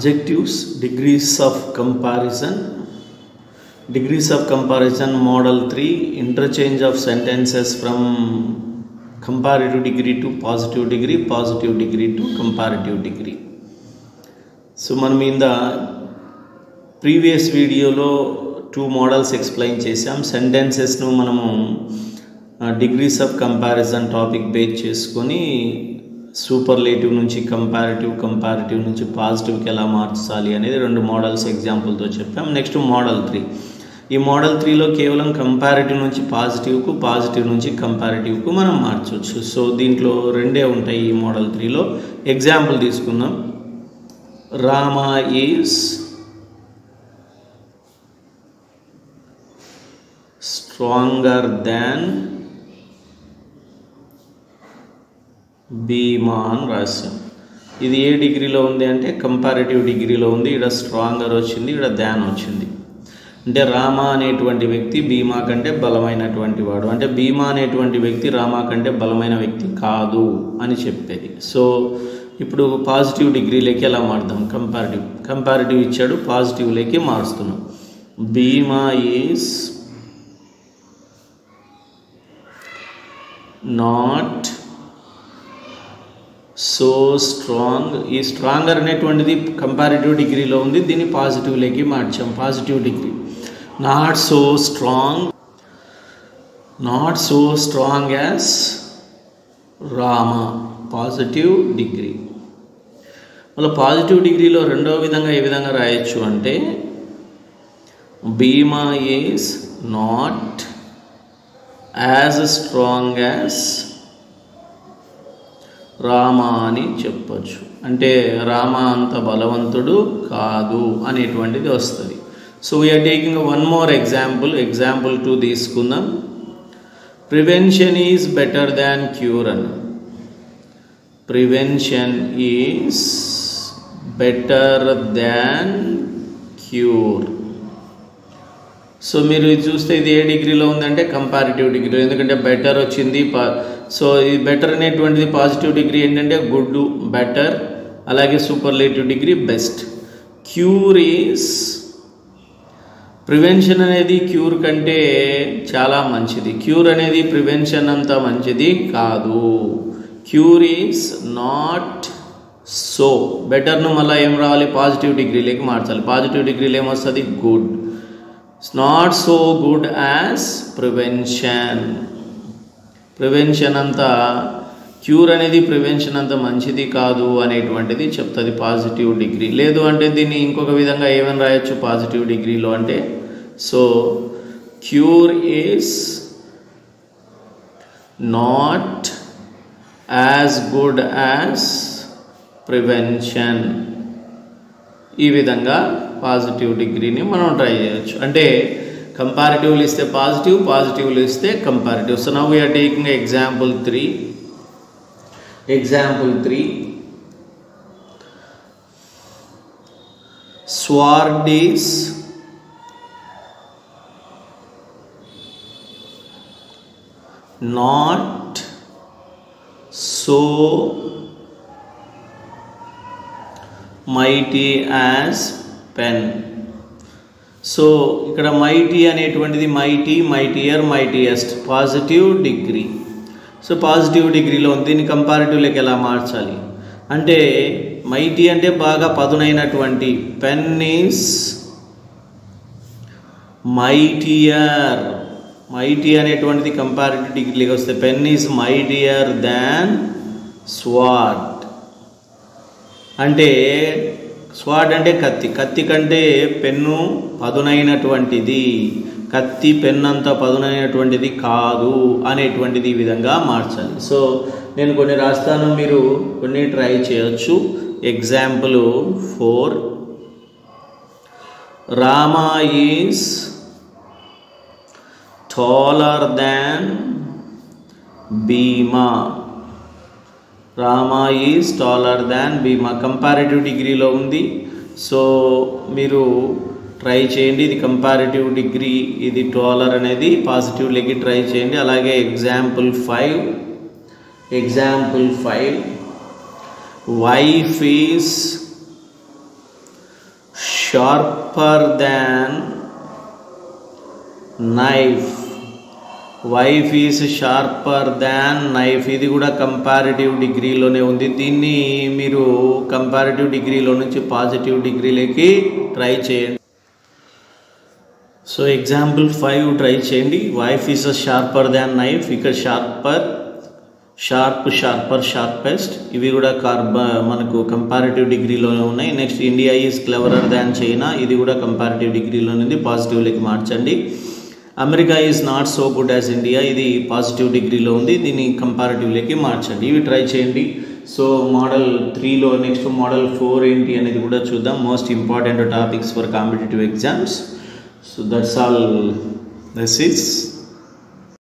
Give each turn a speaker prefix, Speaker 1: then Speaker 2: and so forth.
Speaker 1: Adjectives, degrees of comparison. Degrees of comparison, model 3, interchange of sentences from comparative degree to positive degree to comparative degree. So మనం in the previous video లో 2 models explain చేసాం. sentences ను మనము degrees of comparison topic base చేసుకొని superlative నుంచి comparative నుంచి పాజిటివ్కి ఎలా మార్చాలి అనేది 2 మోడల్స్ ఎగ్జాంపుల్తో చెప్పాం. Next model 3. ఈ మోడల్ 3లో కేవలం కంపారిటివ్ నుంచి పాజిటివ్ నుంచి కంపారిటివ్కు మనం మార్చవచ్చు. సో దీంట్లో 2 ఉంటాయి ఈ మోడల్ 3లో. ఎగ్జాంపుల్ తీసుకుందాం. రామ ఈజ్ స్ట్రాంగర్ దాన్ భీమా అని రాశాం. ఇది ఏ డిగ్రీలో ఉంది అంటే కంపారిటివ్ డిగ్రీలో ఉంది. ఇక్కడ స్ట్రాంగర్ వచ్చింది, ఇక్కడ దాన్ వచ్చింది. అంటే రామ అనేటువంటి వ్యక్తి భీమా కంటే బలమైనటువంటి వాడు, అంటే భీమా అనేటువంటి వ్యక్తి రామ కంటే బలమైన వ్యక్తి కాదు అని చెప్పేది. సో ఇప్పుడు పాజిటివ్ డిగ్రీలోకి ఎలా మారుదాం? కంపారిటివ్ ఇచ్చాడు, పాజిటివ్లోకి మారుస్తున్నాం. Bhima is not so strong. ఈ స్ట్రాంగర్ అనేటువంటిది కంపారిటివ్ డిగ్రీలో ఉంది, దీన్ని పాజిటివ్లోకి మార్చాం. Positive degree not so strong as Rama, positive degree. మళ్ళీ పాజిటివ్ డిగ్రీలో రెండవ విధంగా ఏ విధంగా రాయొచ్చు అంటే Bhima is not as strong as Rama అని చెప్పచ్చు. అంటే రామ అంత బలవంతుడు కాదు అనేటువంటిది వస్తుంది. So we are taking one more example. Example 2 తీసుకుందాం. Prevention is better than cure అన్న. Prevention is better than cure. So మీరు చూస్తే ఇది ఏ డిగ్రీలో ఉందంటే కంపారిటివ్ డిగ్రీలో, ఎందుకంటే బెటర్ వచ్చింది. సో ఈ బెటర్ అనేటువంటిది పాజిటివ్ డిగ్రీ ఏంటంటే గుడ్, బెటర్, అలాగే superlative degree best. Cure is, prevention అనేది క్యూర్ కంటే చాలా మంచిది. క్యూర్ అనేది ప్రివెన్షన్ అంత మంచిది కాదు. Cure is not so. బెటర్ను మళ్ళీ ఏం రావాలి? పాజిటివ్ డిగ్రీలోకి మార్చాలి. పాజిటివ్ డిగ్రీలో ఏమొస్తుంది? Good. Not so good as prevention. Prevention అంతా, క్యూర్ అనేది ప్రివెన్షన్ అంత మంచిది కాదు అనేటువంటిది చెప్తుంది పాజిటివ్ డిగ్రీ. లేదు అంటే దీన్ని ఇంకొక విధంగా ఏమని రాయొచ్చు పాజిటివ్ డిగ్రీలో అంటే, so cure is not as good as prevention. ఈ విధంగా పాజిటివ్ డిగ్రీని మనం ట్రై చేయొచ్చు. అంటే కంపారిటివ్లు ఇస్తే పాజిటివ్లు ఇస్తే comparative. So now we're taking example 3. Example 3, sword is not so mighty as pen. So ఇక్కడ మైటీ అనేటువంటిది mightier, mightiest, positive degree. So positive డిగ్రీలో ఉంది. దీన్ని కంపారిటివ్లోకి ఎలా మార్చాలి అంటే మైటీ అంటే బాగా పదునైనటువంటి, పెన్ ఈజ్ మైటియర్. మైటీ అనేటువంటిది కంపారిటివ్ డిగ్రీలోకి వస్తే pen is mightier than sword. అంటే స్వార్డ్ అంటే కత్తి కంటే పెన్ను పదునైనటువంటిది, కత్తి పెన్ అంత పదునైనటువంటిది కాదు అనేటువంటిది ఈ విధంగా మార్చాలి. సో నేను కొన్ని రాస్తాను, మీరు కొన్ని ట్రై చేయొచ్చు. Example 4, Rama is taller than Bhima. Rama is taller than Bhima. Comparative డిగ్రీలో ఉంది. సో మీరు ట్రై చేయండి. ఇది కంపారిటివ్ డిగ్రీ, ఇది టాలర్ అనేది పాజిటివ్లోకి ట్రై చేయండి. అలాగే example 5, wife is sharper than knife, wife is sharper than knife. ఇది కూడా కంపారిటివ్ డిగ్రీలోనే ఉంది. దీన్ని మీరు కంపారిటివ్ డిగ్రీలో నుంచి పాజిటివ్ డిగ్రీలోకి ట్రై చేయండి. సో ఎగ్జాంపుల్ 5 ట్రై చేయండి. Wife is a sharper than knife. ఇక్కడ షార్పర్, షార్ప్, షార్పర్, షార్పెస్ట్ ఇవి కూడా మనకు కంపారిటివ్ డిగ్రీలోనే ఉన్నాయి. Next India is cleverer than China. ఇది కూడా కంపారిటివ్ డిగ్రీలోనే ఉంది, పాజిటివ్లోకి మార్చండి. America is not so good as India. ఇది పాజిటివ్ డిగ్రీలో ఉంది, దీన్ని కంపారిటివ్లోకి మార్చండి. ఇవి ట్రై చేయండి. సో మోడల్ 3లో నెక్స్ట్ మోడల్ 4 ఏంటి అనేది కూడా చూద్దాం. Most important topics for competitive exams. So that's all this is.